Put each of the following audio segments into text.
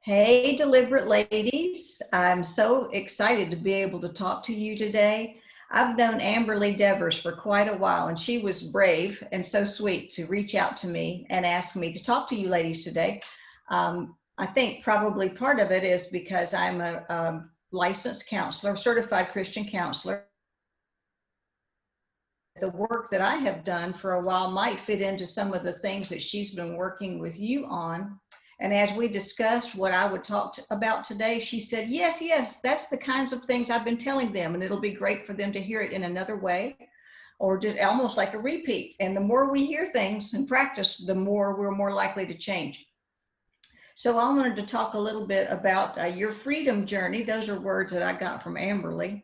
Hey, deliberate ladies. I'm so excited to be able to talk to you today. I've known Amberly Devers for quite a while, and she was brave and so sweet to reach out to me and ask me to talk to you ladies today. I think probably part of it is because I'm a licensed counselor, certified Christian counselor. The work that I have done for a while might fit into some of the things that she's been working with you on. And as we discussed what I would talk about today, she said, yes, yes, that's the kinds of things I've been telling them. And it'll be great for them to hear it in another way, or just almost like a repeat. And the more we hear things and practice, the more we're more likely to change. So I wanted to talk a little bit about your freedom journey. Those are words that I got from Amberly.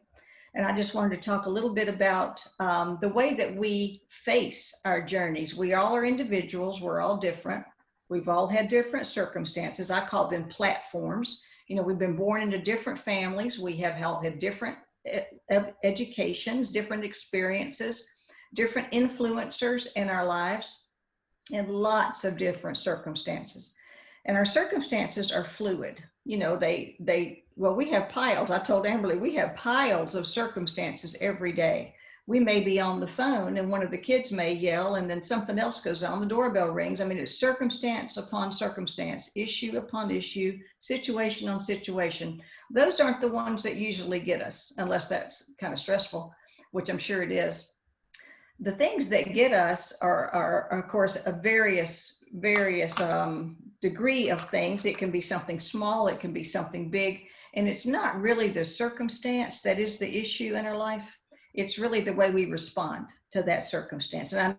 And I just wanted to talk a little bit about the way that we face our journeys. We all are individuals. We're all different. We've all had different circumstances. I call them platforms. You know, we've been born into different families. We have all had different educations, different experiences, different influencers in our lives, and lots of different circumstances. And our circumstances are fluid. You know, well, we have piles. I told Amberly, we have piles of circumstances every day. We may be on the phone and one of the kids may yell and then something else goes on, the doorbell rings. I mean, it's circumstance upon circumstance, issue upon issue, situation on situation. Those aren't the ones that usually get us, unless that's kind of stressful, which I'm sure it is. The things that get us are of course, a various degree of things. It can be something small, it can be something big, and it's not really the circumstance that is the issue in our life. It's really the way we respond to that circumstance. And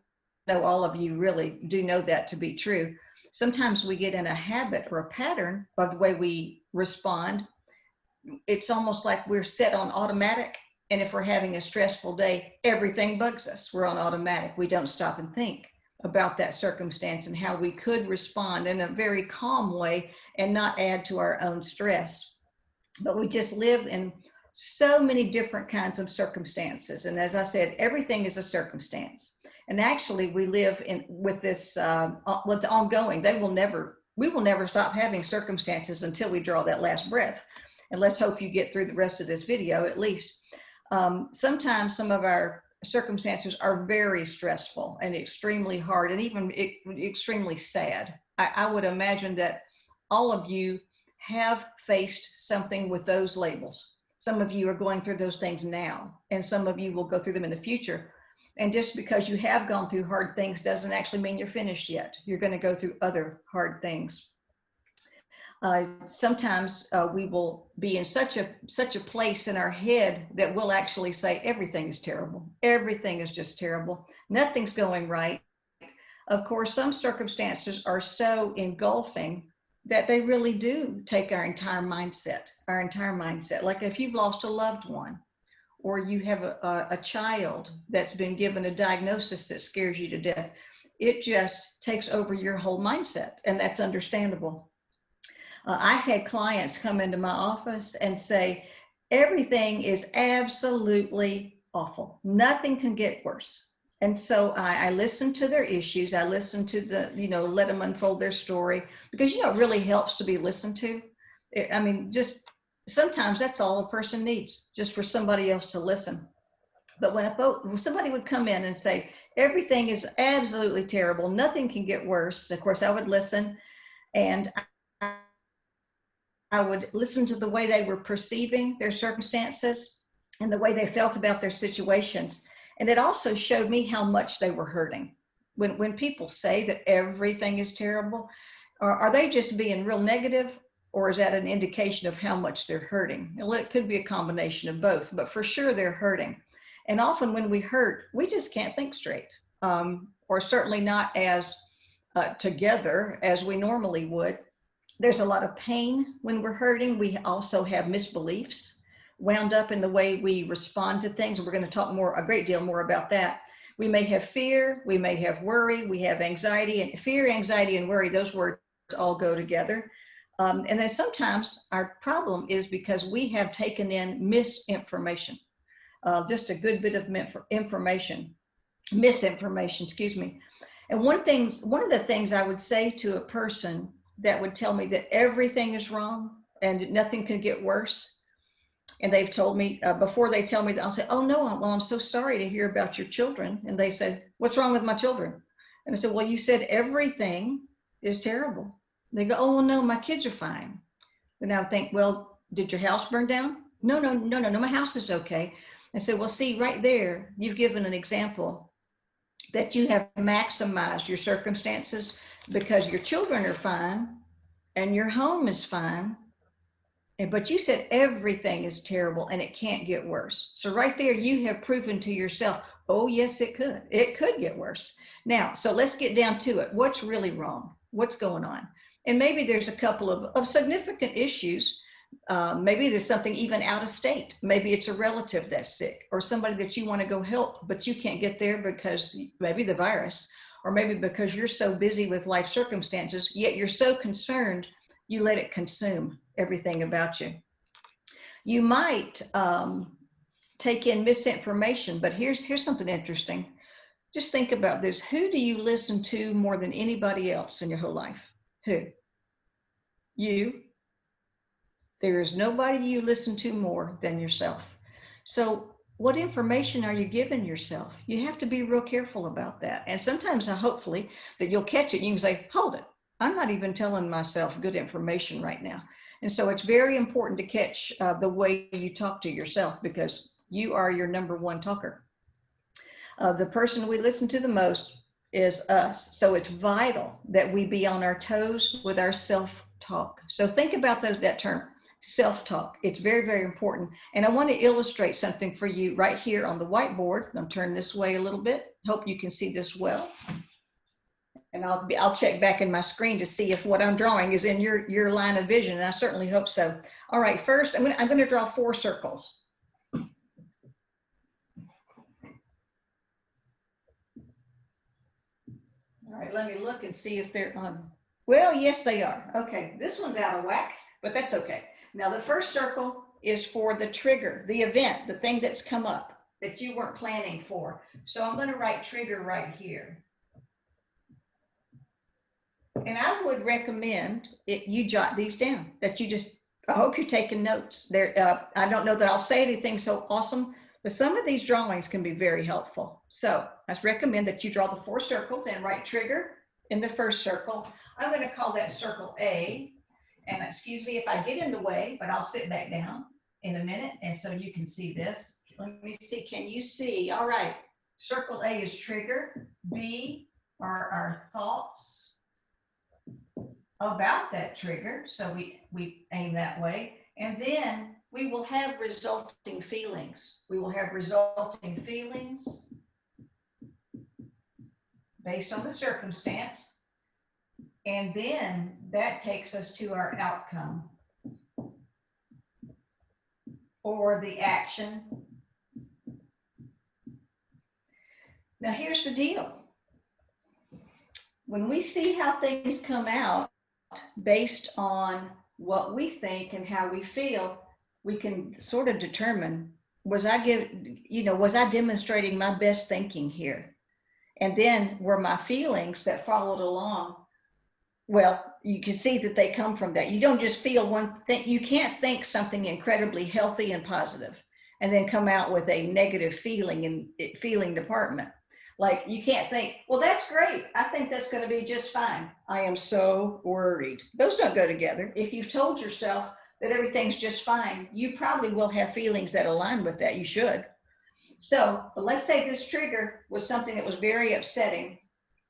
I know all of you really do know that to be true. Sometimes we get in a habit or a pattern of the way we respond. It's almost like we're set on automatic. And if we're having a stressful day, everything bugs us. We're on automatic. We don't stop and think about that circumstance and how we could respond in a very calm way and not add to our own stress. But we just live in so many different kinds of circumstances. And as I said, everything is a circumstance. And actually we live in with this, what's ongoing. We will never stop having circumstances until we draw that last breath. And let's hope you get through the rest of this video at least. Sometimes some of our circumstances are very stressful and extremely hard and even extremely sad. I would imagine that all of you have faced something with those labels. Some of you are going through those things now, and some of you will go through them in the future. And just because you have gone through hard things doesn't actually mean you're finished yet. You're going to go through other hard things. Sometimes we will be in such a place in our head that we'll actually say everything is terrible. Everything is just terrible. Nothing's going right. Of course, some circumstances are so engulfing that they really do take our entire mindset. Like if you've lost a loved one, or you have a child that's been given a diagnosis that scares you to death, it just takes over your whole mindset, and that's understandable. I've had clients come into my office and say, everything is absolutely awful. Nothing can get worse. And so I listen to their issues. I listen to let them unfold their story, because, it really helps to be listened to. I mean, just sometimes that's all a person needs, just for somebody else to listen. But when somebody would come in and say, everything is absolutely terrible, nothing can get worse, of course, I would listen, and I would listen to the way they were perceiving their circumstances and the way they felt about their situations. And it also showed me how much they were hurting. When people say that everything is terrible, are they just being real negative, or is that an indication of how much they're hurting? Well, it could be a combination of both, but for sure they're hurting. And often when we hurt, we just can't think straight, or certainly not as together as we normally would. There's a lot of pain when we're hurting. We also have misbeliefs wound up in the way we respond to things. We're going to talk a great deal more about that. We may have fear, we may have worry, we have anxiety, and fear, anxiety, and worry, those words all go together. And then sometimes our problem is because we have taken in misinformation, just a good bit of misinformation, excuse me. And one of the things I would say to a person that would tell me that everything is wrong and nothing can get worse. And they've told me, before they tell me that, I'll say, oh no, well, I'm so sorry to hear about your children. And they said, what's wrong with my children? And I said, well, you said everything is terrible. They go, oh, well, no, my kids are fine. And I think, well, did your house burn down? No, my house is okay. I said, well, see, right there, you've given an example that you have maximized your circumstances because your children are fine and your home is fine. But you said everything is terrible and it can't get worse. So right there, you have proven to yourself, oh, yes, it could. It could get worse. Now, so let's get down to it. What's really wrong? What's going on? And maybe there's a couple of significant issues. Maybe there's something even out of state. Maybe it's a relative that's sick or somebody that you want to go help, but you can't get there because maybe the virus, or maybe because you're so busy with life circumstances, yet you're so concerned, you let it consume everything about you. You might take in misinformation, but here's something interesting. Just think about this. Who do you listen to more than anybody else in your whole life? Who? You. There is nobody you listen to more than yourself. So what information are you giving yourself? You have to be real careful about that. And sometimes, hopefully, that you'll catch it. You can say, hold it. I'm not even telling myself good information right now. And so it's very important to catch the way you talk to yourself, because you are your number one talker. The person we listen to the most is us. So it's vital that we be on our toes with our self-talk. So think about that term, self-talk. It's very, very important. And I want to illustrate something for you right here on the whiteboard. I'll turn this way a little bit. Hope you can see this well. And I'll check back in my screen to see if what I'm drawing is in your line of vision, and I certainly hope so. All right, first I'm going to draw 4 circles. All right, let me look and see if they're on. Well, yes, they are. Okay, this one's out of whack, but that's okay. Now the first circle is for the trigger, the event, the thing that's come up that you weren't planning for. So I'm going to write trigger right here. And I would recommend you jot these down, that you just, I hope you're taking notes. I don't know that I'll say anything so awesome, but some of these drawings can be very helpful. So I recommend that you draw the 4 circles and write trigger in the first circle. I'm going to call that circle A. And excuse me if I get in the way, but I'll sit back down in a minute. And so you can see this. Let me see, can you see? All right, circle A is trigger. B are our thoughts about that trigger, so we aim that way, and then we will have resulting feelings. We will have resulting feelings based on the circumstance, and then that takes us to our outcome or the action. Now here's the deal. When we see how things come out, based on what we think and how we feel, we can sort of determine, was I demonstrating my best thinking here? And then were my feelings that followed along, well, you can see that they come from that. You don't just feel one thing. You can't think something incredibly healthy and positive and then come out with a negative feeling in feeling department. Like, you can't think, well, that's great. I think that's going to be just fine. I am so worried. Those don't go together. If you've told yourself that everything's just fine, you probably will have feelings that align with that. You should. So, but let's say this trigger was something that was very upsetting,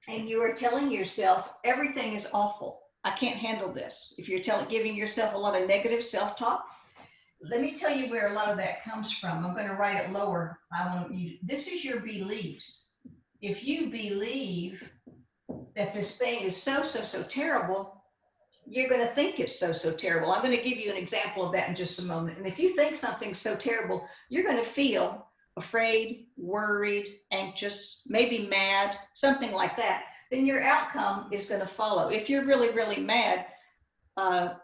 and you are telling yourself, everything is awful. I can't handle this. If you're giving yourself a lot of negative self-talk, let me tell you where a lot of that comes from. I'm going to write it lower. This is your beliefs. If you believe that this thing is so terrible, you're going to think it's so terrible. I'm going to give you an example of that in just a moment. And if you think something's so terrible, you're going to feel afraid, worried, anxious, maybe mad, something like that. Then your outcome is going to follow. If you're really mad,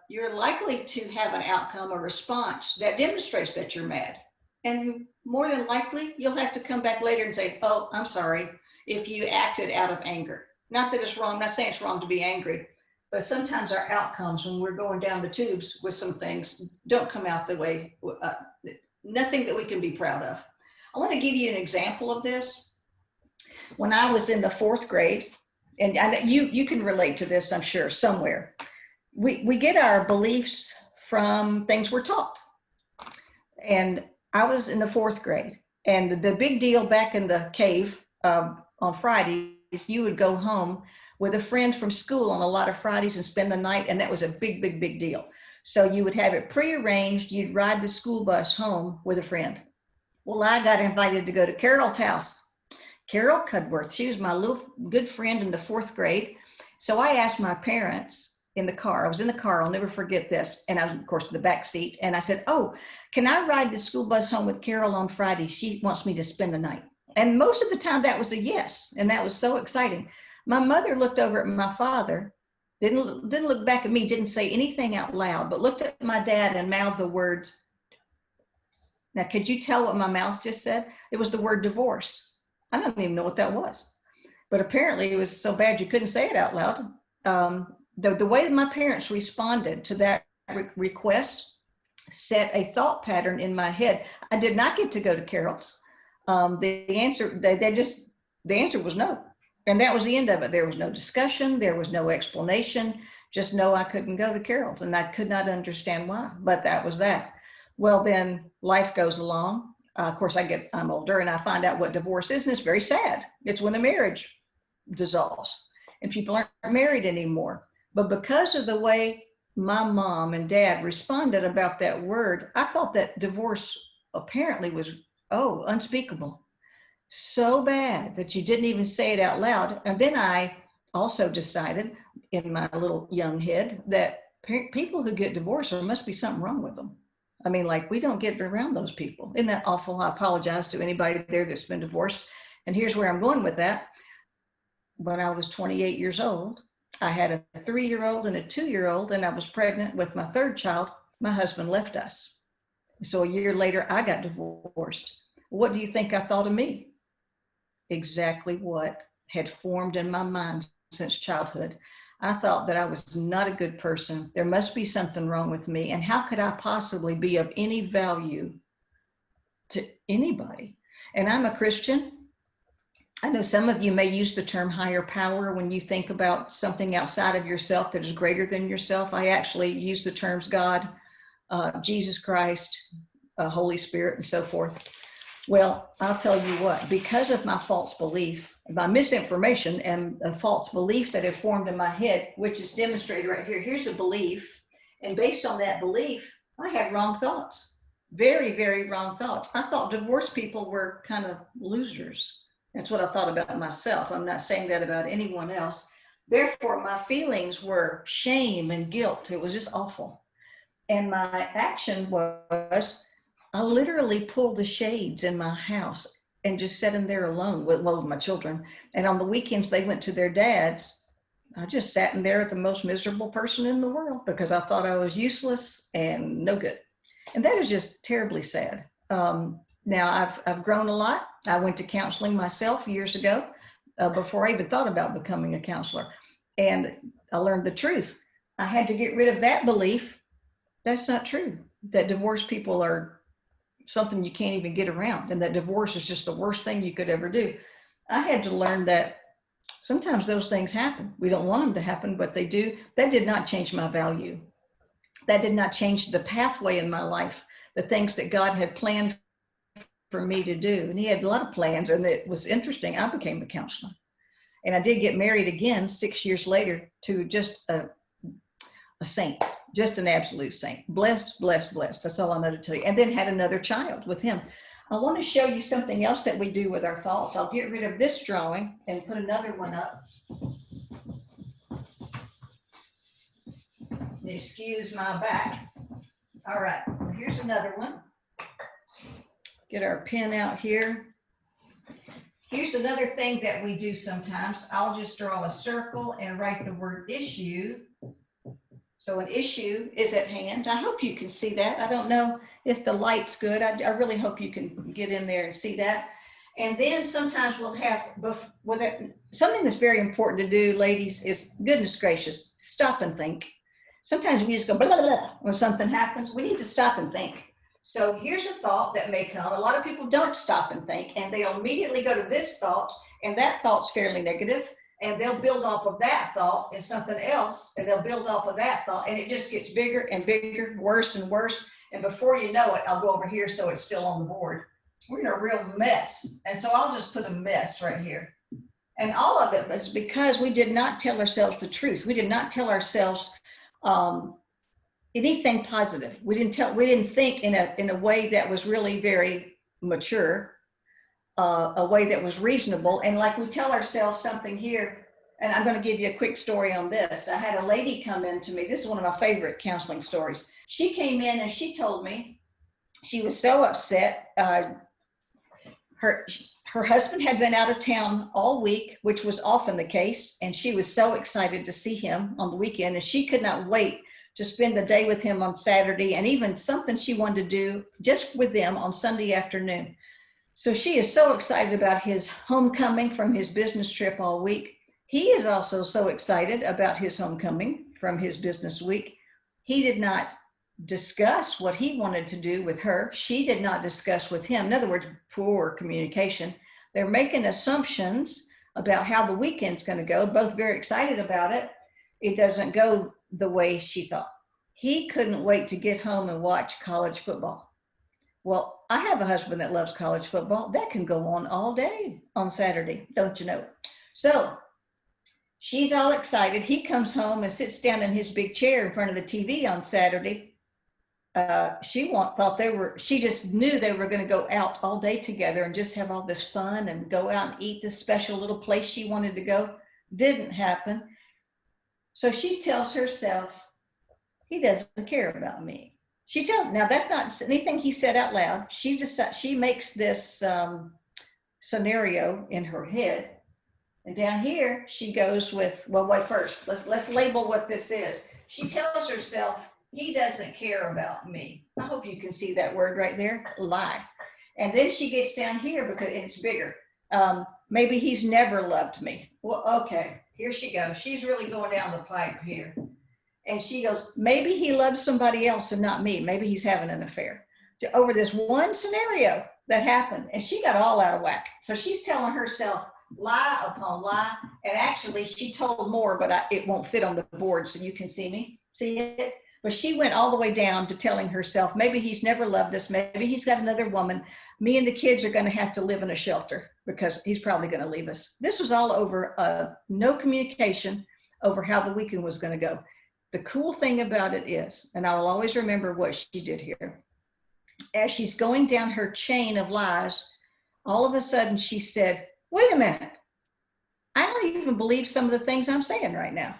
you're likely to have an outcome, a response that demonstrates that you're mad. And more than likely, you'll have to come back later and say, oh, I'm sorry, if you acted out of anger. Not that it's wrong, I'm not saying it's wrong to be angry, But sometimes our outcomes when we're going down the tubes with some things don't come out the way, nothing that we can be proud of. I want to give you an example of this. When I was in the 4th grade, and you can relate to this, I'm sure, somewhere. We get our beliefs from things we're taught. And I was in the 4th grade, and the big deal back in the cave on Fridays, you would go home with a friend from school on a lot of Fridays and spend the night, and that was a big, big, big deal. So you would have it prearranged. You'd ride the school bus home with a friend. Well, I got invited to go to Carol's house. Carol Cudworth, she was my little good friend in the 4th grade. So I asked my parents in the car, I was in the car, I'll never forget this, and I was, of course, in the back seat, and I said, oh, can I ride the school bus home with Carol on Friday? She wants me to spend the night. And most of the time that was a yes, and that was so exciting. My mother looked over at my father, didn't look back at me, didn't say anything out loud, but looked at my dad and mouthed the word. Now, could you tell what my mouth just said? It was the word divorce. I don't even know what that was, but apparently it was so bad you couldn't say it out loud. The way that my parents responded to that request set a thought pattern in my head. I did not get to go to Carol's. The answer was no. And that was the end of it. There was no discussion. There was no explanation. Just no, I couldn't go to Carol's, and I could not understand why, but that was that. Well, then life goes along. Of course, I'm older and I find out what divorce is, and it's very sad. It's when a marriage dissolves and people aren't married anymore. But because of the way my mom and dad responded about that word, I thought that divorce apparently was, unspeakable. So bad that you didn't even say it out loud. And then I also decided in my little young head that people who get divorced, there must be something wrong with them. I mean, like, we don't get around those people. Isn't that awful? I apologize to anybody there that's been divorced. And here's where I'm going with that. When I was 28 years old, I had a 3-year-old and a 2-year-old, and I was pregnant with my 3rd child. My husband left us. So a year later, I got divorced. What do you think I thought of me? Exactly what had formed in my mind since childhood. I thought that I was not a good person. There must be something wrong with me. And how could I possibly be of any value to anybody? And I'm a Christian. I know some of you may use the term higher power when you think about something outside of yourself that is greater than yourself. I actually use the terms God, Jesus Christ, Holy Spirit, and so forth. Well, I'll tell you what, because of my false belief, my misinformation and a false belief that had formed in my head, which is demonstrated right here. Here's a belief. And based on that belief, I had wrong thoughts, very, very wrong thoughts. I thought divorced people were kind of losers. That's what I thought about myself. I'm not saying that about anyone else. Therefore, my feelings were shame and guilt. It was just awful. And my action was, I literally pulled the shades in my house and just set them there alone with my children. And on the weekends, they went to their dad's. I just sat in there at the most miserable person in the world because I thought I was useless and no good. And that is just terribly sad. Now I've grown a lot. I went to counseling myself years ago before I even thought about becoming a counselor. And I learned the truth. I had to get rid of that belief. That's not true. That divorced people are something you can't even get around, and that divorce is just the worst thing you could ever do. I had to learn that sometimes those things happen. We don't want them to happen, but they do. That did not change my value. That did not change the pathway in my life, the things that God had planned for me to do. And he had a lot of plans, and it was interesting. I became a counselor, and I did get married again 6 years later to just a saint, just an absolute saint. Blessed, blessed, blessed. That's all I know to tell you. And then had another child with him. I want to show you something else that we do with our thoughts. I'll get rid of this drawing and put another one up. Excuse my back. All right, here's another one. Get our pen out here. Here's another thing that we do sometimes. I'll just draw a circle and write the word issue. So an issue is at hand. I hope you can see that. I don't know if the light's good. I really hope you can get in there and see that. And then sometimes we'll have, something that's very important to do, ladies, is, goodness gracious, stop and think. Sometimes we just go blah, blah, blah, when something happens. We need to stop and think. So here's a thought that may come. A lot of people don't stop and think, and they'll immediately go to this thought, and that thought's fairly negative, and they'll build off of that thought and something else, and they'll build off of that thought, and it just gets bigger and bigger, worse and worse. And before you know it, I'll go over here so it's still on the board. We're in a real mess. And so I'll just put a mess right here. And all of it was because we did not tell ourselves the truth. We did not tell ourselves anything positive. We didn't think in a way that was really very mature, a way that was reasonable. And like we tell ourselves something here, and I'm going to give you a quick story on this. I had a lady come in to me. This is one of my favorite counseling stories. She came in and she told me she was so upset. Her husband had been out of town all week, which was often the case, and she was so excited to see him on the weekend, and she could not wait to spend the day with him on Saturday, and even something she wanted to do just with them on Sunday afternoon. So she is so excited about his homecoming from his business trip all week. He is also so excited about his homecoming from his business week. He did not discuss what he wanted to do with her. She did not discuss with him. In other words, poor communication. They're making assumptions about how the weekend's going to go, both very excited about it. It doesn't go the way she thought. He couldn't wait to get home and watch college football. Well, I have a husband that loves college football. That can go on all day on Saturday, don't you know? So she's all excited. He comes home and sits down in his big chair in front of the TV on Saturday. She just knew they were going to go out all day together and just have all this fun and go out and eat this special little place she wanted to go. Didn't happen. So she tells herself, he doesn't care about me. Now that's not anything he said out loud. She makes this scenario in her head. And down here, she goes with, well, wait, first, let's label what this is. She tells herself, he doesn't care about me. I hope you can see that word right there, lie. And then she gets down here because it's bigger. Maybe he's never loved me. Well, okay, here she goes. She's really going down the pipe here. And she goes, maybe he loves somebody else and not me. Maybe he's having an affair. Over this one scenario that happened, and she got all out of whack. So she's telling herself lie upon lie. And actually, she told more, but it won't fit on the board so you can see it. But she went all the way down to telling herself, maybe he's never loved us. Maybe he's got another woman. Me and the kids are going to have to live in a shelter because he's probably going to leave us. This was all over no communication over how the weekend was going to go. The cool thing about it is, and I will always remember what she did here, as she's going down her chain of lies, all of a sudden she said, wait a minute, I don't even believe some of the things I'm saying right now.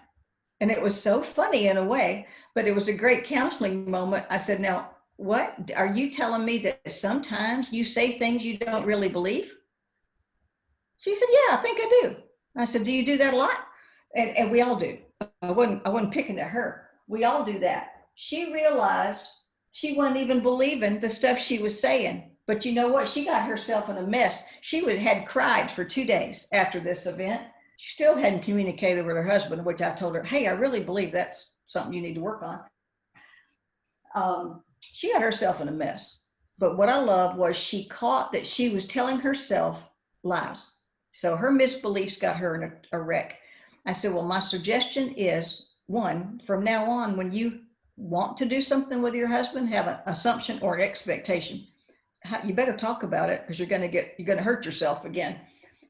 And it was so funny in a way, but it was a great counseling moment. I said, now, what are you telling me that sometimes you say things you don't really believe? She said, yeah, I think I do. I said, do you do that a lot? And we all do. I wasn't picking at her. We all do that. She realized she wasn't even believing the stuff she was saying. But you know what? She got herself in a mess. She had cried for 2 days after this event. She still hadn't communicated with her husband, which I told her, hey, I really believe that's something you need to work on. She got herself in a mess. But what I love was she caught that she was telling herself lies. So her misbeliefs got her in a wreck. I said, well, my suggestion is, one, from now on, when you want to do something with your husband, have an assumption or an expectation. You better talk about it because you're going to hurt yourself again.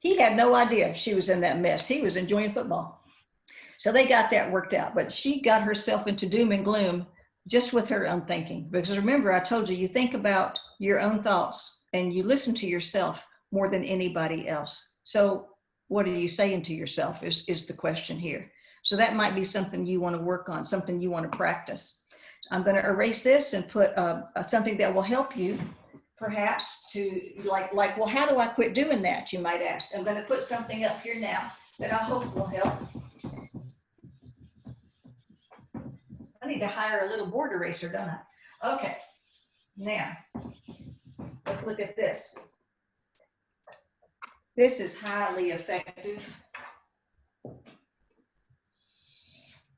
He had no idea she was in that mess. He was enjoying football. So they got that worked out, but she got herself into doom and gloom just with her own thinking. Because remember, I told you, you think about your own thoughts and you listen to yourself more than anybody else. So what are you saying to yourself is the question here. So that might be something you want to work on, something you want to practice. I'm going to erase this and put something that will help you perhaps to like, well, how do I quit doing that? You might ask. I'm going to put something up here now that I hope will help. I need to hire a little board eraser, don't I? Okay, now let's look at this. This is highly effective.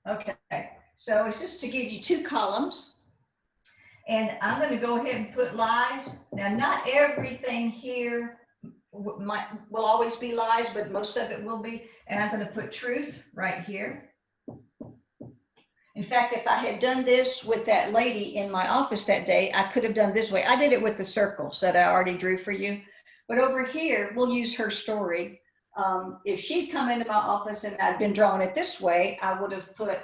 Okay, so it's just to give you 2 columns. And I'm going to go ahead and put lies. Now, not everything here will always be lies, but most of it will be. And I'm going to put truth right here. In fact, if I had done this with that lady in my office that day, I could have done this way. I did it with the circles that I already drew for you. But over here, we'll use her story. If she'd come into my office and I'd been drawing it this way, I would have put,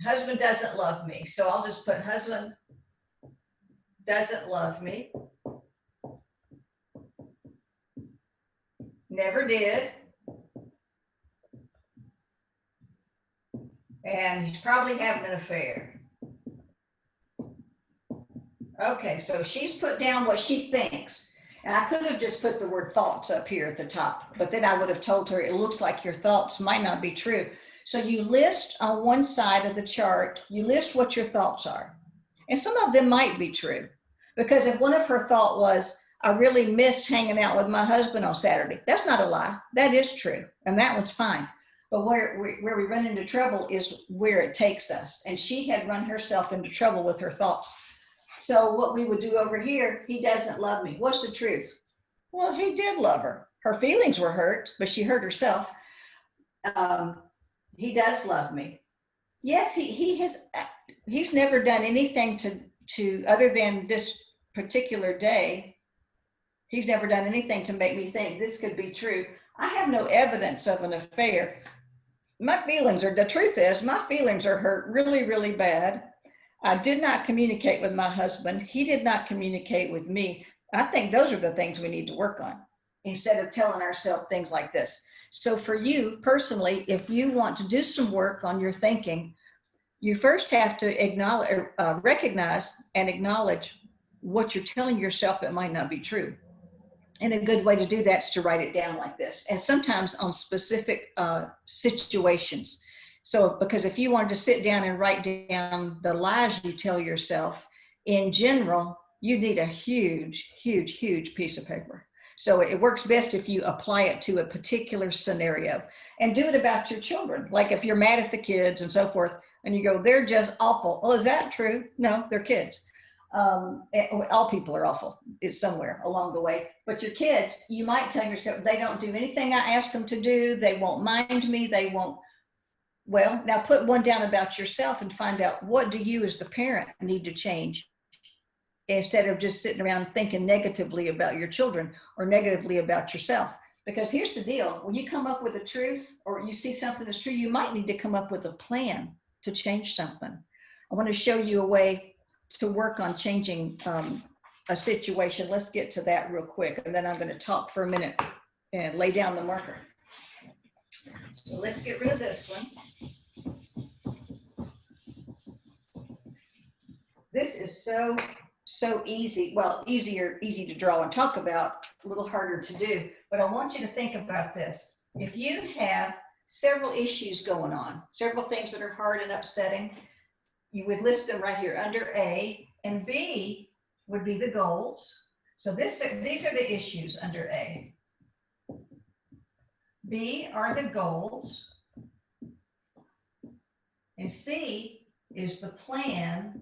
husband doesn't love me. So I'll just put husband doesn't love me. Never did. And he's probably having an affair. Okay, so she's put down what she thinks. And I could have just put the word thoughts up here at the top, but then I would have told her it looks like your thoughts might not be true. So you list on one side of the chart, you list what your thoughts are. And some of them might be true. Because if one of her thought was, I really missed hanging out with my husband on Saturday, that's not a lie. That is true. And that one's fine. But where we run into trouble is where it takes us. And she had run herself into trouble with her thoughts. So what we would do over here, he doesn't love me. What's the truth? Well, he did love her. Her feelings were hurt, but she hurt herself. He does love me. Yes, he's never done anything to other than this particular day. He's never done anything to make me think this could be true. I have no evidence of an affair. The truth is, my feelings are hurt really, really bad. I did not communicate with my husband. He did not communicate with me. I think those are the things we need to work on instead of telling ourselves things like this. So for you personally, if you want to do some work on your thinking, you first have to recognize and acknowledge what you're telling yourself that might not be true. And a good way to do that is to write it down like this. And sometimes on specific situations. So, because if you wanted to sit down and write down the lies you tell yourself, in general, you need a huge, huge, huge piece of paper. So it works best if you apply it to a particular scenario and do it about your children. Like if you're mad at the kids and so forth, and you go, they're just awful. Well, is that true? No, they're kids. All people are awful. It's somewhere along the way. But your kids, you might tell yourself, they don't do anything I ask them to do. They won't mind me. They won't. Well, now put one down about yourself and find out, what do you as the parent need to change instead of just sitting around thinking negatively about your children or negatively about yourself. Because here's the deal. When you come up with a truth or you see something that's true, you might need to come up with a plan to change something. I want to show you a way to work on changing a situation. Let's get to that real quick. And then I'm going to talk for a minute and lay down the marker. So let's get rid of this one. This is so easy. Well, easy to draw and talk about, a little harder to do. But I want you to think about this. If you have several issues going on, several things that are hard and upsetting, you would list them right here under A, and B would be the goals. So these are the issues under A. B are the goals, and C is the plan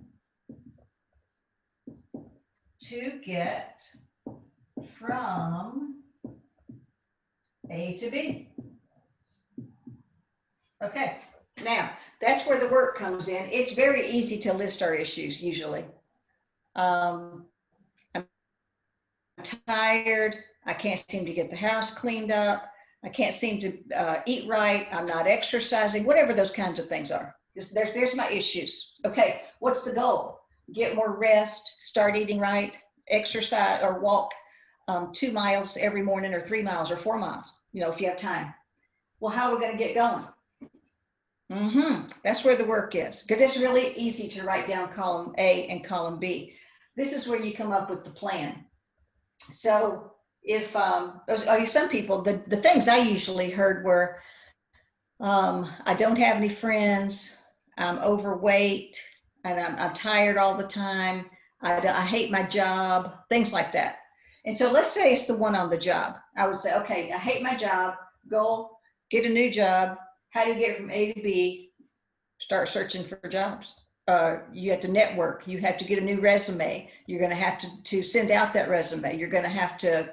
to get from A to B. Okay, now that's where the work comes in. It's very easy to list our issues usually. I'm tired. I can't seem to get the house cleaned up. I can't seem to eat right. I'm not exercising, whatever those kinds of things are. There's my issues. Okay, what's the goal? Get more rest, start eating right, exercise or walk 2 miles every morning or 3 miles or 4 miles, if you have time. Well, how are we going to get going? That's where the work is, because it's really easy to write down column A and column B. This is where you come up with the plan. So if some people, the things I usually heard were, I don't have any friends, I'm overweight, and I'm tired all the time, I hate my job, things like that. And so let's say it's the one on the job. I would say, okay, I hate my job. Goal, get a new job. How do you get from A to B? Start searching for jobs. You have to network. You have to get a new resume. You're going to have to send out that resume. You're going to have to,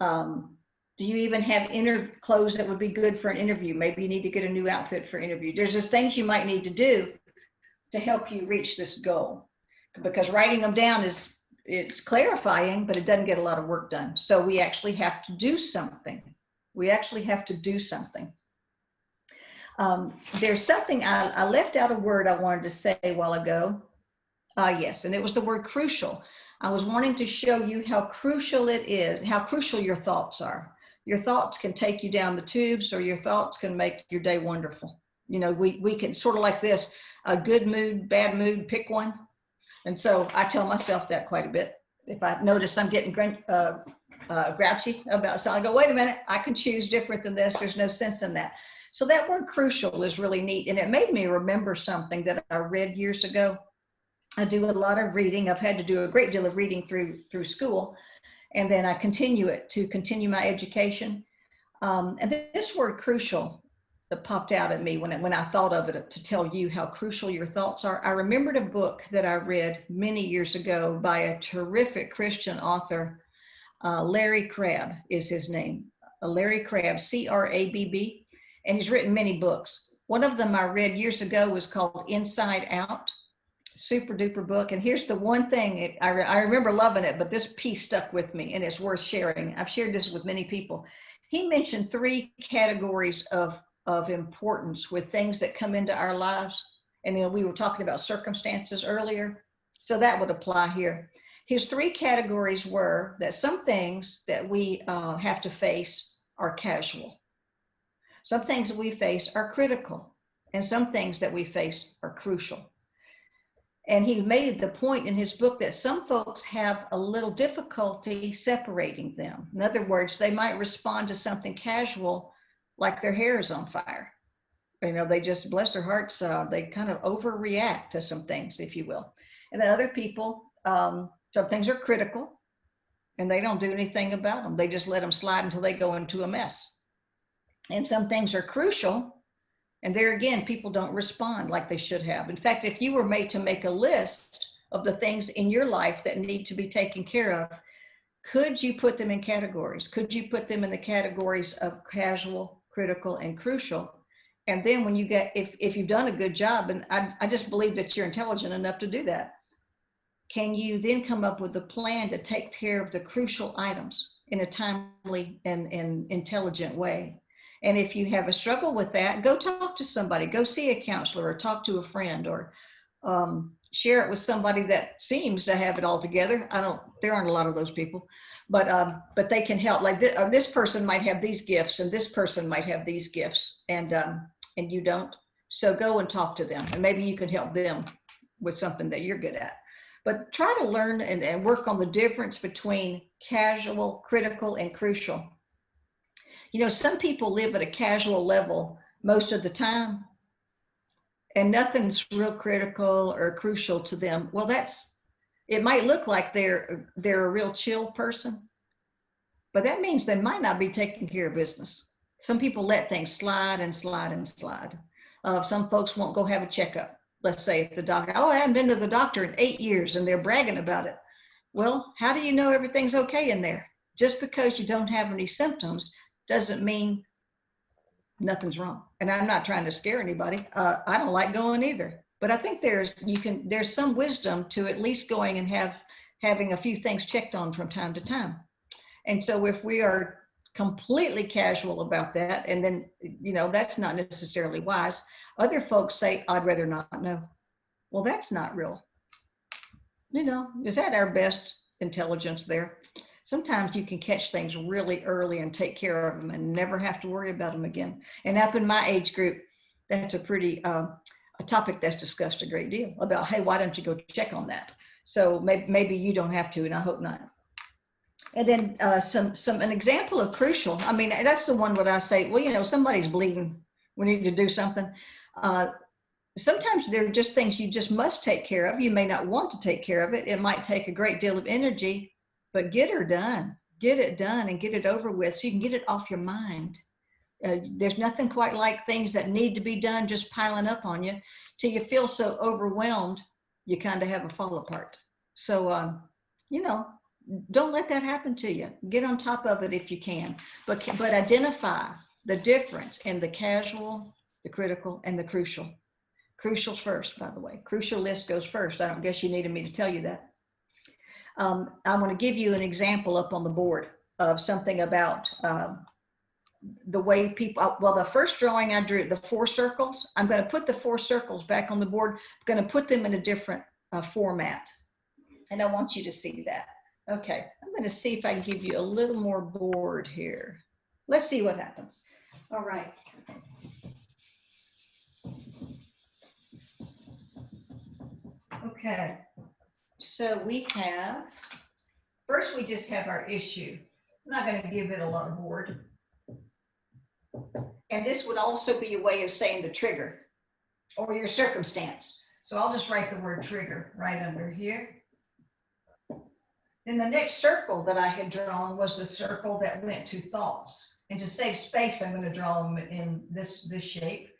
do you even have clothes that would be good for an interview? Maybe you need to get a new outfit for interview. There's just things you might need to do to help you reach this goal, because writing them down it's clarifying, but it doesn't get a lot of work done. So we actually have to do something. We actually have to do something. There's something I left out a word I wanted to say a while ago. Yes, and it was the word crucial. I was wanting to show you how crucial it is, how crucial your thoughts are. Your thoughts can take you down the tubes, or your thoughts can make your day wonderful. You know, we can sort of like this, a good mood, bad mood, pick one. And so I tell myself that quite a bit. If I notice I'm getting grouchy about something, I go, wait a minute, I can choose different than this. There's no sense in that. So that word crucial is really neat. And it made me remember something that I read years ago. I do a lot of reading. I've had to do a great deal of reading through school. And then I continue it to continue my education. And this word crucial popped out at me when I thought of it, to tell you how crucial your thoughts are. I remembered a book that I read many years ago by a terrific Christian author. Larry Crabb is his name. Larry Crabb, C-R-A-B-B. And he's written many books. One of them I read years ago was called Inside Out. Super duper book. And here's the one thing, I remember loving it, but this piece stuck with me and it's worth sharing. I've shared this with many people. He mentioned 3 categories of importance with things that come into our lives. And then we were talking about circumstances earlier, so that would apply here. His 3 categories were that some things that we have to face are casual. Some things that we face are critical, and some things that we face are crucial. And he made the point in his book that some folks have a little difficulty separating them. In other words, they might respond to something casual like their hair is on fire. You know, they just, bless their hearts, they kind of overreact to some things, if you will. And then other people, some things are critical and they don't do anything about them. They just let them slide until they go into a mess. And some things are crucial, and there again, people don't respond like they should have. In fact, if you were made to make a list of the things in your life that need to be taken care of, could you put them in categories? Could you put them in the categories of casual, critical, and crucial? And then when you get, if you've done a good job, and I just believe that you're intelligent enough to do that, can you then come up with a plan to take care of the crucial items in a timely and intelligent way? And if you have a struggle with that, go talk to somebody, go see a counselor, or talk to a friend, or share it with somebody that seems to have it all together. There aren't a lot of those people, but they can help. Like this person might have these gifts, and this person might have these gifts, and you don't. So go and talk to them, and maybe you can help them with something that you're good at. But try to learn and work on the difference between casual, critical, and crucial. You know, some people live at a casual level most of the time, and nothing's real critical or crucial to them. Well, it might look like they're a real chill person, but that means they might not be taking care of business. Some people let things slide and slide and slide. Some folks won't go have a checkup. Let's say if the doctor, I haven't been to the doctor in 8 years, and they're bragging about it. Well, how do you know everything's okay in there? Just because you don't have any symptoms doesn't mean nothing's wrong. And I'm not trying to scare anybody. I don't like going either, but I think there's some wisdom to at least going and having a few things checked on from time to time. And so if we are completely casual about that, and then, you know, that's not necessarily wise. Other folks say, I'd rather not know. Well, that's not real. You know, is that our best intelligence there? Sometimes you can catch things really early and take care of them and never have to worry about them again. And up in my age group, that's a pretty, a topic that's discussed a great deal about, hey, why don't you go check on that? So maybe you don't have to, and I hope not. And then an example of crucial, I mean, that's the one where I say, well, you know, somebody's bleeding, we need to do something. Sometimes there are just things you just must take care of. You may not want to take care of it. It might take a great deal of energy, but get her done. Get it done and get it over with so you can get it off your mind. There's nothing quite like things that need to be done just piling up on you till you feel so overwhelmed, you kind of have a fall apart. So, you know, don't let that happen to you. Get on top of it if you can, but identify the difference in the casual, the critical, and the crucial. Crucial's first, by the way. Crucial list goes first. I don't guess you needed me to tell you that. I want to give you an example up on the board of something about the way people, well, the first drawing I drew, the 4 circles, I'm going to put the 4 circles back on the board. I'm going to put them in a different format. And I want you to see that. Okay, I'm going to see if I can give you a little more board here. Let's see what happens. All right. Okay, so we have, first we just have our issue. I'm not going to give it a lot of board. And this would also be a way of saying the trigger or your circumstance. So I'll just write the word trigger right under here. Then the next circle that I had drawn was the circle that went to thoughts. And to save space, I'm going to draw them in this shape.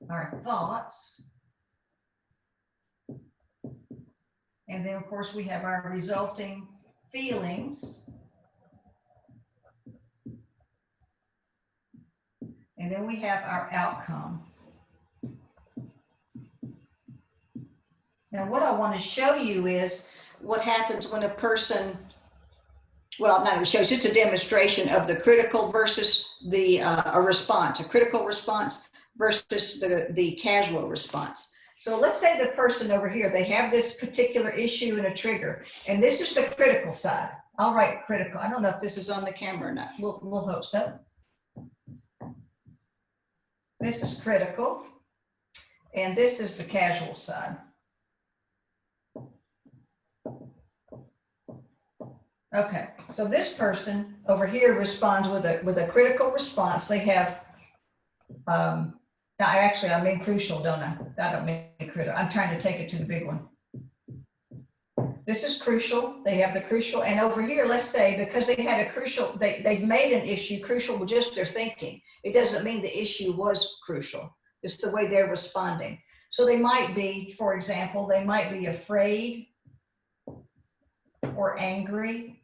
Our thoughts. And then, of course, we have our resulting feelings. And then we have our outcome. Now, what I want to show you is what happens when a person, well, no, it shows it's a demonstration of the critical versus the a response, a critical response versus the casual response. So let's say the person over here, they have this particular issue and a trigger, and this is the critical side. I'll write critical. I don't know if this is on the camera or not. We'll hope so. This is critical, and this is the casual side. Okay, so this person over here responds with a critical response. They have, I mean crucial, don't I? I don't mean critical. I'm trying to take it to the big one. This is crucial. They have the crucial, and over here, let's say because they had a crucial, they've made an issue crucial with just their thinking. It doesn't mean the issue was crucial. It's the way they're responding. So they might be, for example, they might be afraid or angry,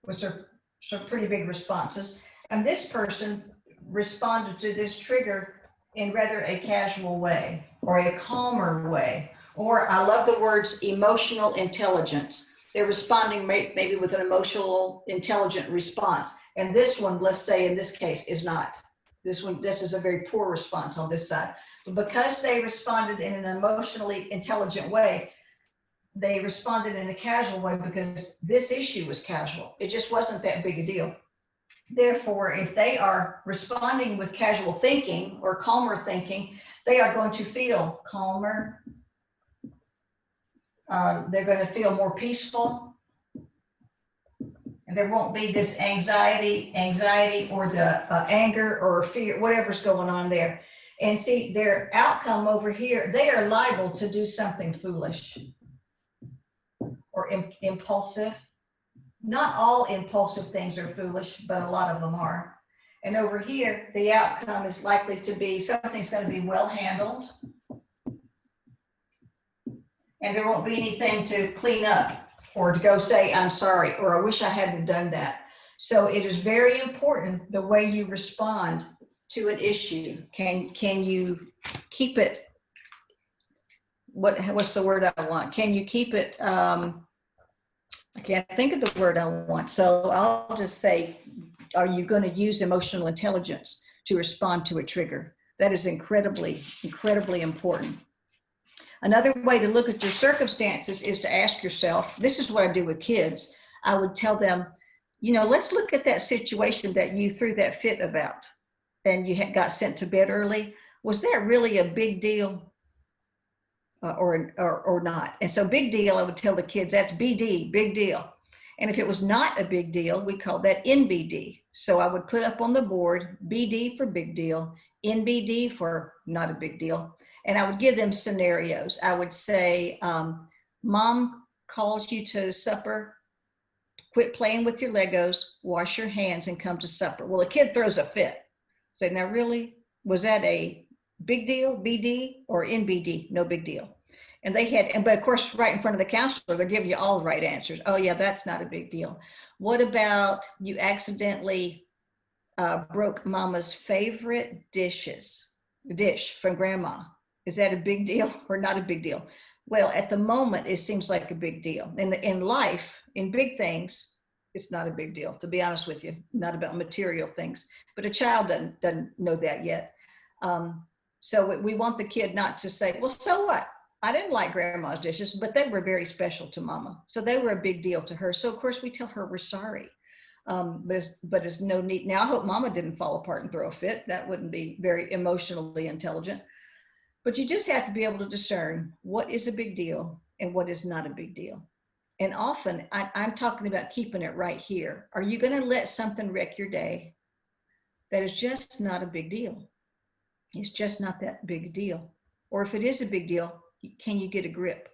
which are some pretty big responses. And this person responded to this trigger in rather a casual way or a calmer way. Or I love the words emotional intelligence. They're responding maybe with an emotional intelligent response. And this one, let's say in this case, is not. This is a very poor response on this side. But because they responded in an emotionally intelligent way, they responded in a casual way because this issue was casual. It just wasn't that big a deal. Therefore, if they are responding with casual thinking or calmer thinking, they are going to feel calmer. They're going to feel more peaceful. And there won't be this anxiety or the anger or fear, whatever's going on there. And see, their outcome over here, they are liable to do something foolish or impulsive. Not all impulsive things are foolish, but a lot of them are. And over here, the outcome is likely to be something's going to be well handled. And there won't be anything to clean up or to go say, I'm sorry, or I wish I hadn't done that. So it is very important the way you respond to an issue. Can you keep it, what's the word I want? Can you keep it, I can't think of the word I want. So I'll just say, are you going to use emotional intelligence to respond to a trigger? That is incredibly, incredibly important. Another way to look at your circumstances is to ask yourself, this is what I do with kids. I would tell them, you know, let's look at that situation that you threw that fit about and you got sent to bed early. Was that really a big deal or not? And so big deal, I would tell the kids, that's BD, big deal. And if it was not a big deal, we call that NBD. So I would put up on the board, BD for big deal, NBD for not a big deal. And I would give them scenarios. I would say, Mom calls you to supper quit playing with your Legos, wash your hands, and come to supper. Well, a kid throws a fit. Say, now really, was that a big deal, BD or NBD? No big deal. And they had, but of course, right in front of the counselor, they're giving you all the right answers. Oh yeah, that's not a big deal. What about you accidentally broke mama's favorite dish from grandma? Is that a big deal or not a big deal? Well, at the moment, it seems like a big deal. In life, in big things, it's not a big deal, to be honest with you, not about material things. But a child doesn't know that yet. So we want the kid not to say, well, so what? I didn't like grandma's dishes, but they were very special to mama. So they were a big deal to her. So of course we tell her we're sorry. But it's no need. Now I hope mama didn't fall apart and throw a fit. That wouldn't be very emotionally intelligent. But you just have to be able to discern what is a big deal and what is not a big deal. And often I'm talking about keeping it right here. Are you going to let something wreck your day that is just not a big deal? It's just not that big a deal. Or if it is a big deal, can you get a grip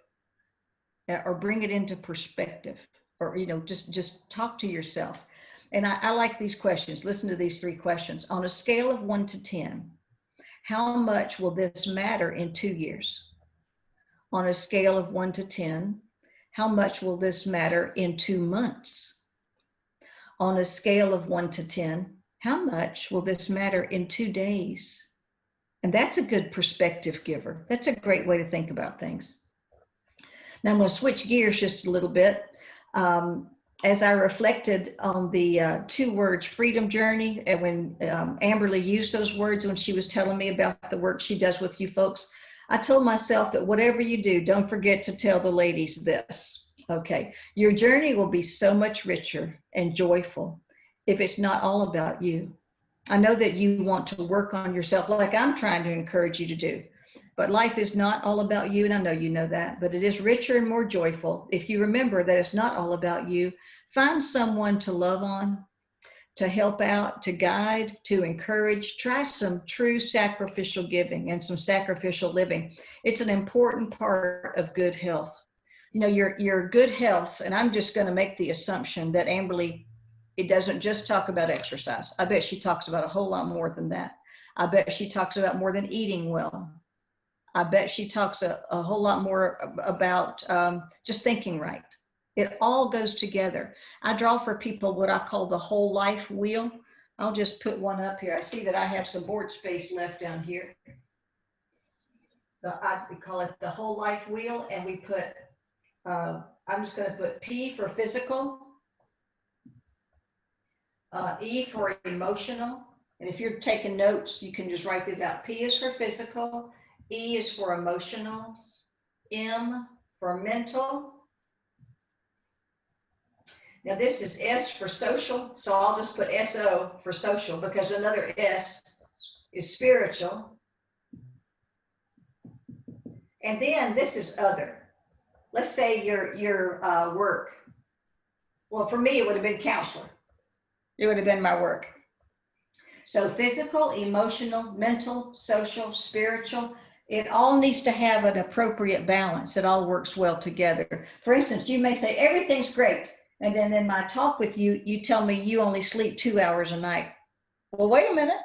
or bring it into perspective? Or, just talk to yourself. And I like these questions. Listen to these 3 questions. On a scale of 1 to 10, how much will this matter in 2 years? On a scale of 1 to 10, how much will this matter in 2 months? On a scale of 1 to 10, how much will this matter in 2 days? And that's a good perspective giver. That's a great way to think about things. Now I'm going to switch gears just a little bit. As I reflected on the 2 words, freedom journey, and when Amberly used those words when she was telling me about the work she does with you folks, I told myself that whatever you do, don't forget to tell the ladies this. Okay, your journey will be so much richer and joyful if it's not all about you. I know that you want to work on yourself like I'm trying to encourage you to do, but life is not all about you, and I know you know that, but it is richer and more joyful if you remember that it's not all about you. Find someone to love on, to help out, to guide, to encourage. Try some true sacrificial giving and some sacrificial living. It's an important part of good health. Your good health, and I'm just going to make the assumption that Amberly, it doesn't just talk about exercise. I bet she talks about a whole lot more than that. I bet she talks about more than eating well. I bet she talks a whole lot more about just thinking right. It all goes together. I draw for people what I call the whole life wheel. I'll just put one up here. I see that I have some board space left down here. We call it the whole life wheel, and we put, I'm just going to put P for physical, E for emotional. And if you're taking notes, you can just write these out. P is for physical, E is for emotional, M for mental. Now this is S for social, so I'll just put SO for social because another S is spiritual. And then this is other. Let's say your work. Well, for me, it would have been counselor. It would have been my work. So physical, emotional, mental, social, spiritual, it all needs to have an appropriate balance. It all works well together. For instance, you may say, everything's great. And then in my talk with you, you tell me you only sleep 2 hours a night. Well, wait a minute.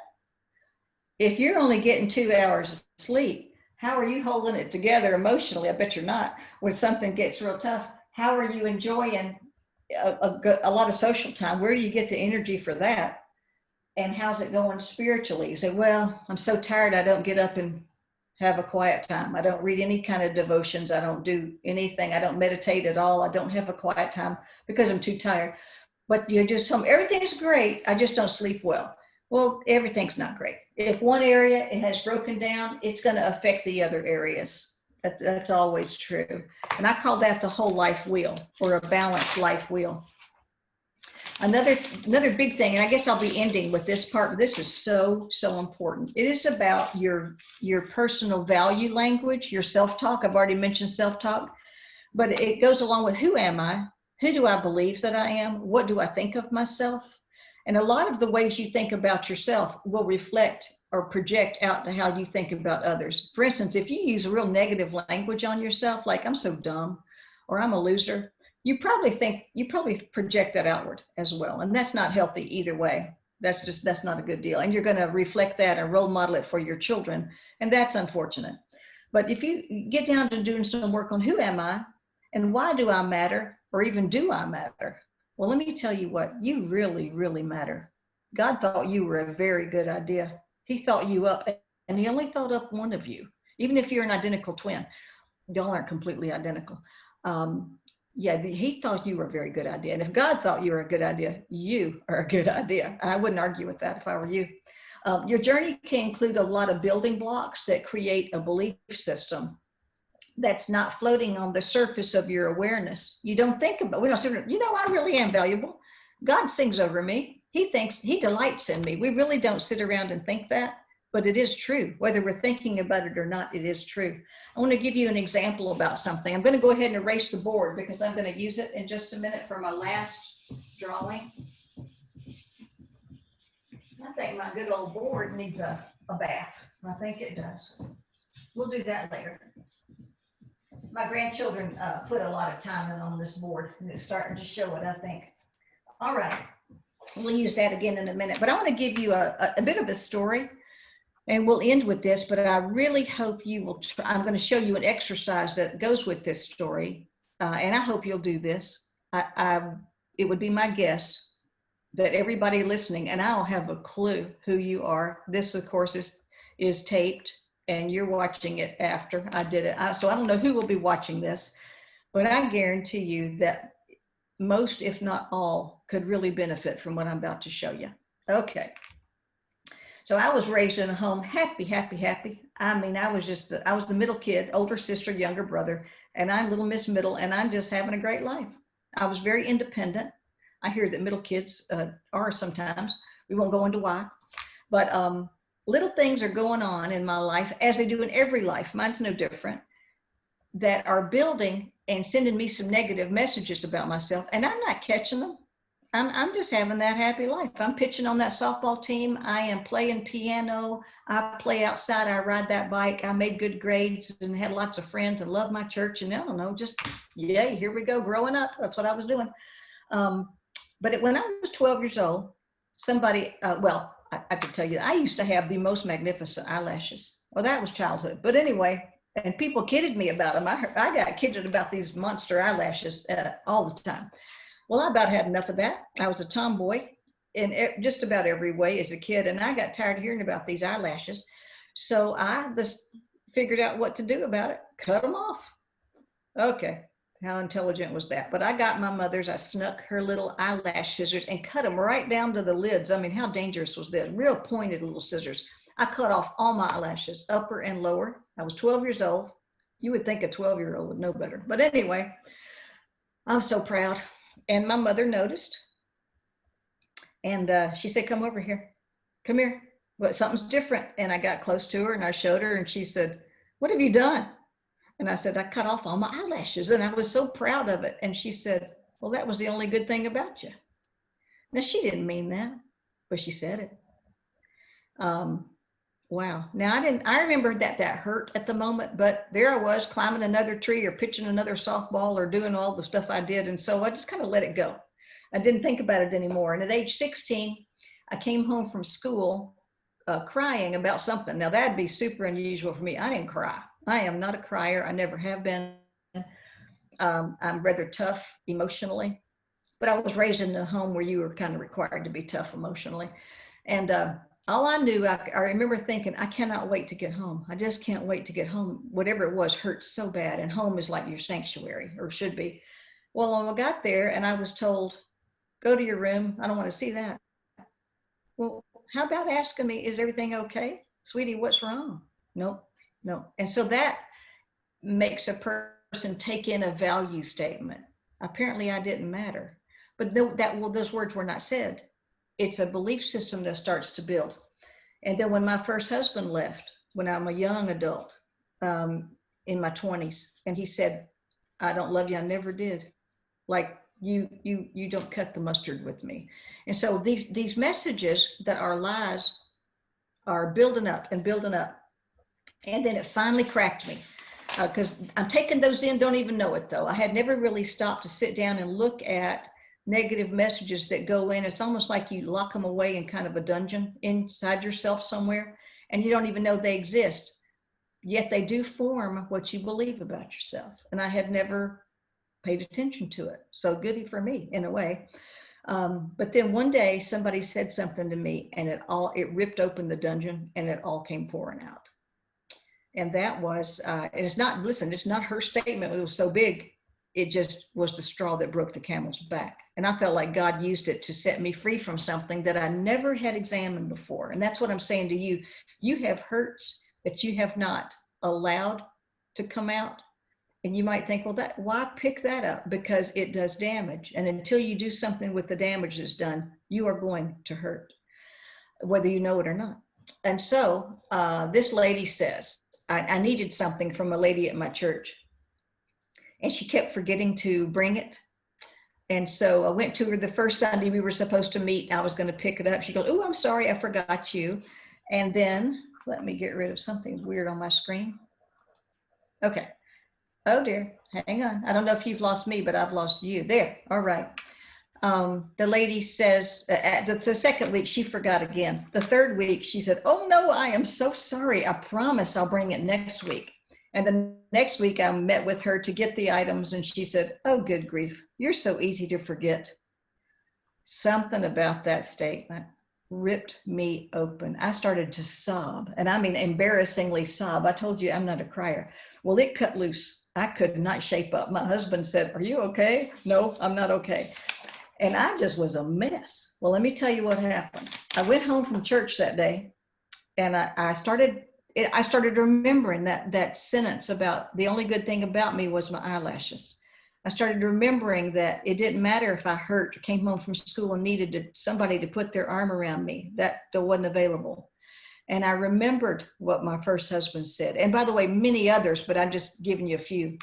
If you're only getting 2 hours of sleep, how are you holding it together emotionally? I bet you're not. When something gets real tough, how are you enjoying a lot of social time? Where do you get the energy for that? And how's it going spiritually? You say, well, I'm so tired, I don't get up and have a quiet time. I don't read any kind of devotions. I don't do anything. I don't meditate at all. I don't have a quiet time because I'm too tired. But you just tell me everything's great. I just don't sleep well. Well, everything's not great. If one area it has broken down, it's going to affect the other areas. That's always true. And I call that the whole life wheel, or a balanced life wheel. Another big thing, and I guess I'll be ending with this part. This is so important. It is about your personal value language, your self-talk. I've already mentioned self-talk, but it goes along with who am I? Who do I believe that I am? What do I think of myself? And a lot of the ways you think about yourself will reflect or project out to how you think about others. For instance, if you use real negative language on yourself, like I'm so dumb, or I'm a loser, you probably project that outward as well. And that's not healthy either way. That's not a good deal. And you're going to reflect that and role model it for your children. And that's unfortunate. But if you get down to doing some work on who am I and why do I matter, or even do I matter? Well, let me tell you what, you really, really matter. God thought you were a very good idea. He thought you up, and he only thought up one of you. Even if you're an identical twin, y'all aren't completely identical. He thought you were a very good idea. And if God thought you were a good idea, you are a good idea. And I wouldn't argue with that if I were you. Your journey can include a lot of building blocks that create a belief system that's not floating on the surface of your awareness. You don't think about, we don't say, I really am valuable. God sings over me. He delights in me. We really don't sit around and think that, but it is true. Whether we're thinking about it or not, it is true. I want to give you an example about something. I'm going to go ahead and erase the board because I'm going to use it in just a minute for my last drawing. I think my good old board needs a bath. I think it does. We'll do that later. My grandchildren put a lot of time in on this board, and it's starting to show it, I think. All right, we'll use that again in a minute. But I want to give you a bit of a story, and we'll end with this, but I really hope you will try. I'm going to show you an exercise that goes with this story, and I hope you'll do this. It would be my guess that everybody listening, and I don't have a clue who you are. This, of course, is taped, and you're watching it after I did it. So I don't know who will be watching this, but I guarantee you that most, if not all, could really benefit from what I'm about to show you. Okay. So I was raised in a home, happy. I mean, I was the middle kid, older sister, younger brother, and I'm little Miss Middle, and I'm just having a great life. I was very independent. I hear that middle kids are sometimes. We won't go into why, but little things are going on in my life, as they do in every life. Mine's no different, that are building and sending me some negative messages about myself, and I'm not catching them. I'm just having that happy life. I'm pitching on that softball team. I am playing piano. I play outside. I ride that bike. I made good grades and had lots of friends and loved my church. And I don't know, just yay, here we go, growing up. That's what I was doing. But when I was 12 years old, somebody, I could tell you, I used to have the most magnificent eyelashes. Well, that was childhood. But anyway, and people kidded me about them. I got kidded about these monster eyelashes all the time. Well, I about had enough of that. I was a tomboy in just about every way as a kid, and I got tired of hearing about these eyelashes. So I just figured out what to do about it. Cut them off. Okay, how intelligent was that? But I got my mother's, I snuck her little eyelash scissors and cut them right down to the lids. I mean, how dangerous was that? Real pointed little scissors. I cut off all my eyelashes, upper and lower. I was 12 years old. You would think a 12-year-old would know better. But anyway, I'm so proud. And my mother noticed, and she said, come over here, come here. Well, something's different. And I got close to her and I showed her, and she said, what have you done? And I said, I cut off all my eyelashes, and I was so proud of it. And she said, well, that was the only good thing about you. Now, she didn't mean that, but she said it. Wow. Now, I remember that hurt at the moment, but there I was climbing another tree or pitching another softball or doing all the stuff I did. And so I just kind of let it go. I didn't think about it anymore. And at age 16, I came home from school crying about something. Now, that'd be super unusual for me. I didn't cry. I am not a crier. I never have been. I'm rather tough emotionally, but I was raised in a home where you were kind of required to be tough emotionally. And all I knew, I remember thinking, I cannot wait to get home. I just can't wait to get home. Whatever it was hurts so bad. And home is like your sanctuary, or should be. Well, I got there and I was told, go to your room. I don't want to see that. Well, how about asking me, is everything okay? Sweetie, what's wrong? Nope, no. And so that makes a person take in a value statement. Apparently I didn't matter. But those words were not said. It's a belief system that starts to build. And then when my first husband left, when I'm a young adult, in my 20s, and he said, I don't love you, I never did. Like, you don't cut the mustard with me. And so these messages that are lies are building up and building up. And then it finally cracked me. because I'm taking those in, don't even know it though. I had never really stopped to sit down and look at negative messages that go in. It's almost like you lock them away in kind of a dungeon inside yourself somewhere, and you don't even know they exist. Yet they do form what you believe about yourself. And I had never paid attention to it. So goody for me in a way. But then one day somebody said something to me, and it ripped open the dungeon, and it all came pouring out. And that was, it's not her statement. It was so big. It just was the straw that broke the camel's back. And I felt like God used it to set me free from something that I never had examined before. And that's what I'm saying to you. You have hurts that you have not allowed to come out. And you might think, well, why pick that up? Because it does damage. And until you do something with the damage that's done, you are going to hurt, whether you know it or not. And so this lady says, I needed something from a lady at my church, and she kept forgetting to bring it. And so I went to her the first Sunday we were supposed to meet. I was going to pick it up. She goes, oh, I'm sorry, I forgot you. And then let me get rid of something weird on my screen. Okay. Oh dear, hang on. I don't know if you've lost me, but I've lost you. There, all right. The lady says, the second week, she forgot again. The third week, she said, oh no, I am so sorry. I promise I'll bring it next week. And the next week I met with her to get the items, and she said, oh, good grief, you're so easy to forget. Something about that statement ripped me open. I started to sob, and I mean embarrassingly sob. I told you I'm not a crier. Well, it cut loose. I could not shape up. My husband said, are you okay? No, I'm not okay. And I just was a mess. Well, let me tell you what happened. I went home from church that day, and I started remembering that sentence about the only good thing about me was my eyelashes. I started remembering that it didn't matter if I hurt, came home from school and needed somebody to put their arm around me. That wasn't available. And I remembered what my first husband said. And by the way, many others, but I'm just giving you a few.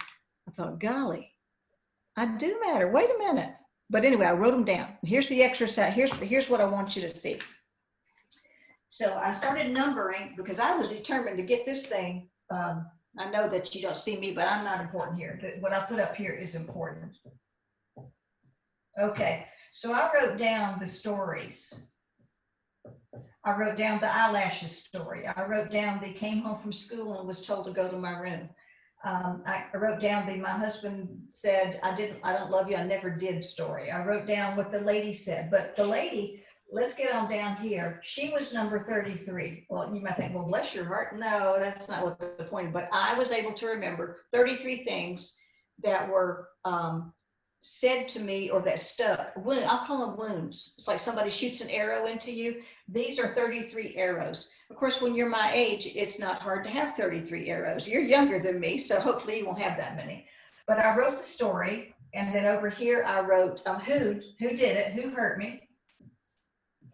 I thought, golly, I do matter. Wait a minute. But anyway, I wrote them down. Here's the exercise. Here's what I want you to see. So I started numbering because I was determined to get this thing. I know that you don't see me, but I'm not important here. What I put up here is important. Okay, so I wrote down the stories. I wrote down the eyelashes story. I wrote down the came home from school and was told to go to my room. I wrote down my husband said, I don't love you, I never did story. I wrote down what the lady said, but the lady, let's get on down here. She was number 33. Well, you might think, well, bless your heart. No, that's not what the point is. But I was able to remember 33 things that were said to me or that stuck. I'll call them wounds. It's like somebody shoots an arrow into you. These are 33 arrows. Of course, when you're my age, it's not hard to have 33 arrows. You're younger than me, so hopefully you won't have that many. But I wrote the story, and then over here I wrote who did it, who hurt me.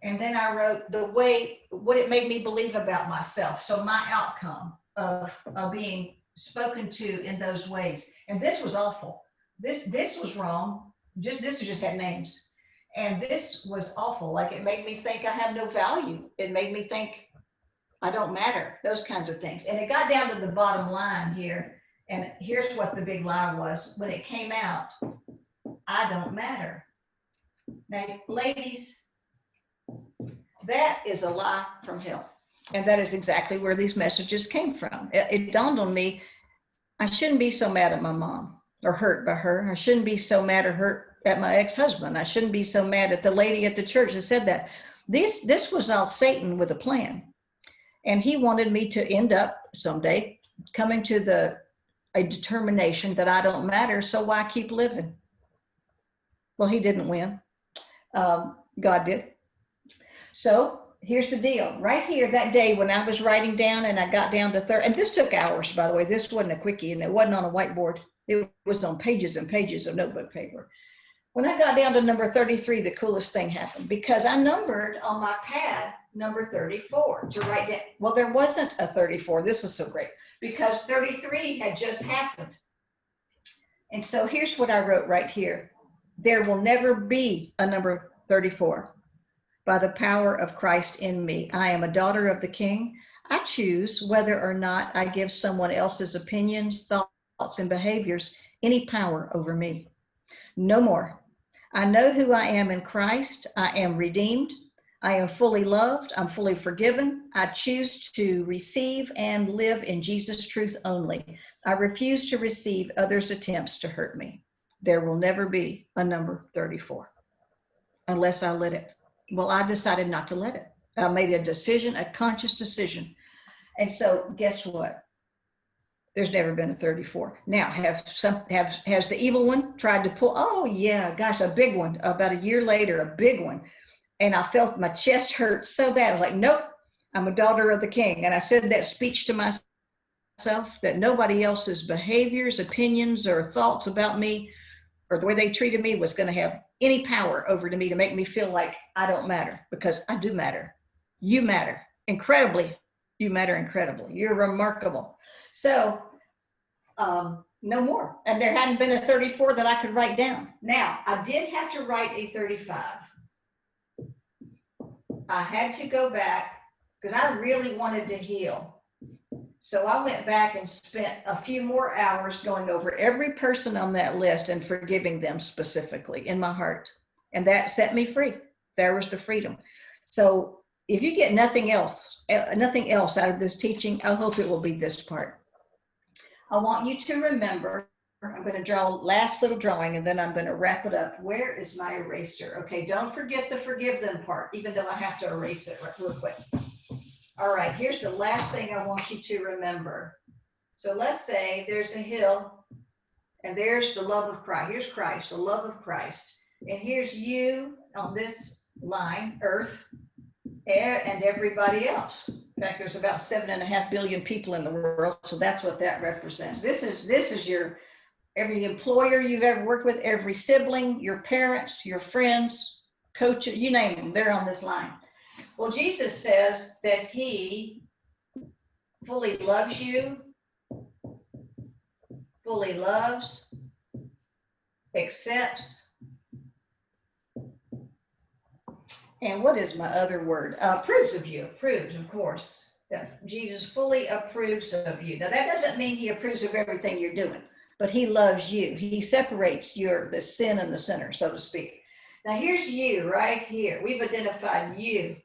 And then I wrote what it made me believe about myself. So my outcome of being spoken to in those ways. And this was awful. This was wrong. This just had names. And this was awful. Like it made me think I have no value. It made me think I don't matter, those kinds of things. And it got down to the bottom line here. And here's what the big lie was. When it came out, I don't matter. Now, ladies, that is a lie from hell. And that is exactly where these messages came from. It dawned on me, I shouldn't be so mad at my mom or hurt by her. I shouldn't be so mad or hurt at my ex-husband. I shouldn't be so mad at the lady at the church that said that. This was all Satan with a plan. And he wanted me to end up someday coming to a determination that I don't matter, so why keep living? Well, he didn't win. God did. So here's the deal. Right here, that day when I was writing down and I got down to 30, and this took hours, by the way. This wasn't a quickie, and it wasn't on a whiteboard. It was on pages and pages of notebook paper. When I got down to number 33, the coolest thing happened because I numbered on my pad number 34 to write down. Well, there wasn't a 34. This was so great because 33 had just happened. And so here's what I wrote right here. There will never be a number 34 by the power of Christ in me. I am a daughter of the King. I choose whether or not I give someone else's opinions, thoughts, and behaviors any power over me. No more. I know who I am in Christ. I am redeemed. I am fully loved. I'm fully forgiven. I choose to receive and live in Jesus' truth only. I refuse to receive others' attempts to hurt me. There will never be a number 34 unless I let it. Well, I decided not to let it. I made a decision, a conscious decision. And so guess what? There's never been a 34. Now, has the evil one tried to pull? Oh yeah, gosh, a big one. About a year later, a big one. And I felt my chest hurt so bad. I was like, nope, I'm a daughter of the King. And I said that speech to myself that nobody else's behaviors, opinions, or thoughts about me or the way they treated me was going to have any power over to me to make me feel like I don't matter, because I do matter. You matter incredibly. You matter incredibly. You're remarkable. So no more. And there hadn't been a 34 that I could write down. Now, I did have to write a 35. I had to go back because I really wanted to heal. So I went back and spent a few more hours going over every person on that list and forgiving them specifically in my heart. And that set me free. There was the freedom. So if you get nothing else out of this teaching, I hope it will be this part. I want you to remember, I'm going to draw last little drawing and then I'm going to wrap it up. Where is my eraser? Okay, don't forget the forgive them part, even though I have to erase it real quick. All right, here's the last thing I want you to remember. So let's say there's a hill and there's the love of Christ. Here's Christ, the love of Christ. And here's you on this line, earth, air, and everybody else. In fact, there's about 7.5 billion people in the world, so that's what that represents. This is your every employer you've ever worked with, every sibling, your parents, your friends, coaches, you name them, they're on this line. Well, Jesus says that he fully loves you, fully loves, accepts, and what is my other word? Approves of you, approves, of course. That Jesus fully approves of you. Now, that doesn't mean he approves of everything you're doing, but he loves you. He separates the sin and the sinner, so to speak. Now, here's you right here. We've identified you.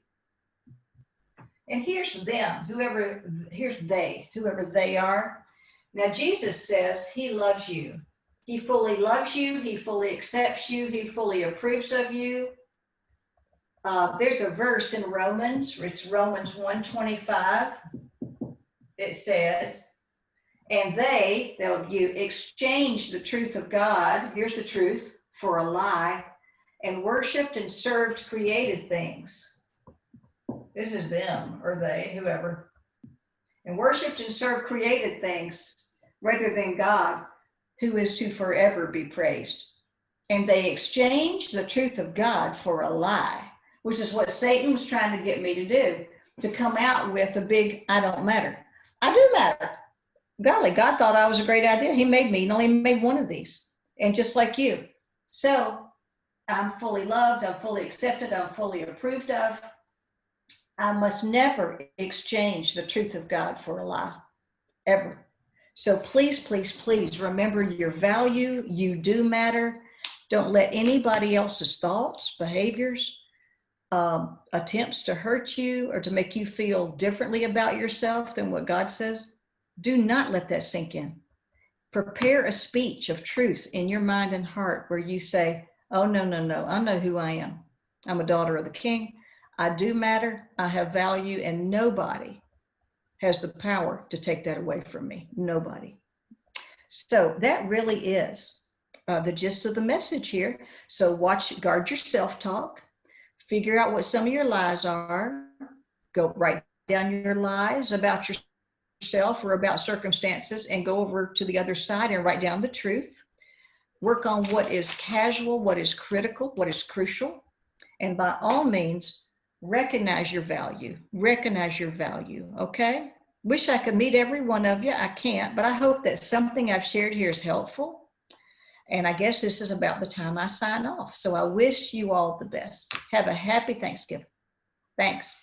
And here's them, here's they, whoever they are. Now, Jesus says he loves you. He fully loves you. He fully accepts you. He fully approves of you. There's a verse in Romans. It's Romans 1:25. It says, and you exchange the truth of God, here's the truth, for a lie, and worshiped and served created things. This is them or they, whoever. And worshiped and served created things rather than God, who is to forever be praised. And they exchanged the truth of God for a lie, which is what Satan was trying to get me to do, to come out with a big, I don't matter. I do matter. Golly, God thought I was a great idea. He made me, and only made one of these. And just like you. So I'm fully loved, I'm fully accepted, I'm fully approved of. I must never exchange the truth of God for a lie, ever. So please, please, please remember your value. You do matter. Don't let anybody else's thoughts, behaviors, attempts to hurt you or to make you feel differently about yourself than what God says. Do not let that sink in. Prepare a speech of truth in your mind and heart where you say, oh, no, no, no, I know who I am. I'm a daughter of the King. I do matter. I have value, and nobody has the power to take that away from me. Nobody. So that really is the gist of the message here. So guard your self-talk, figure out what some of your lies are, go write down your lies about yourself or about circumstances, and go over to the other side and write down the truth. Work on what is casual, what is critical, what is crucial. And by all means, recognize your value. Recognize your value, okay? Wish I could meet every one of you. I can't, but I hope that something I've shared here is helpful. And I guess this is about the time I sign off. So I wish you all the best. Have a happy Thanksgiving. Thanks.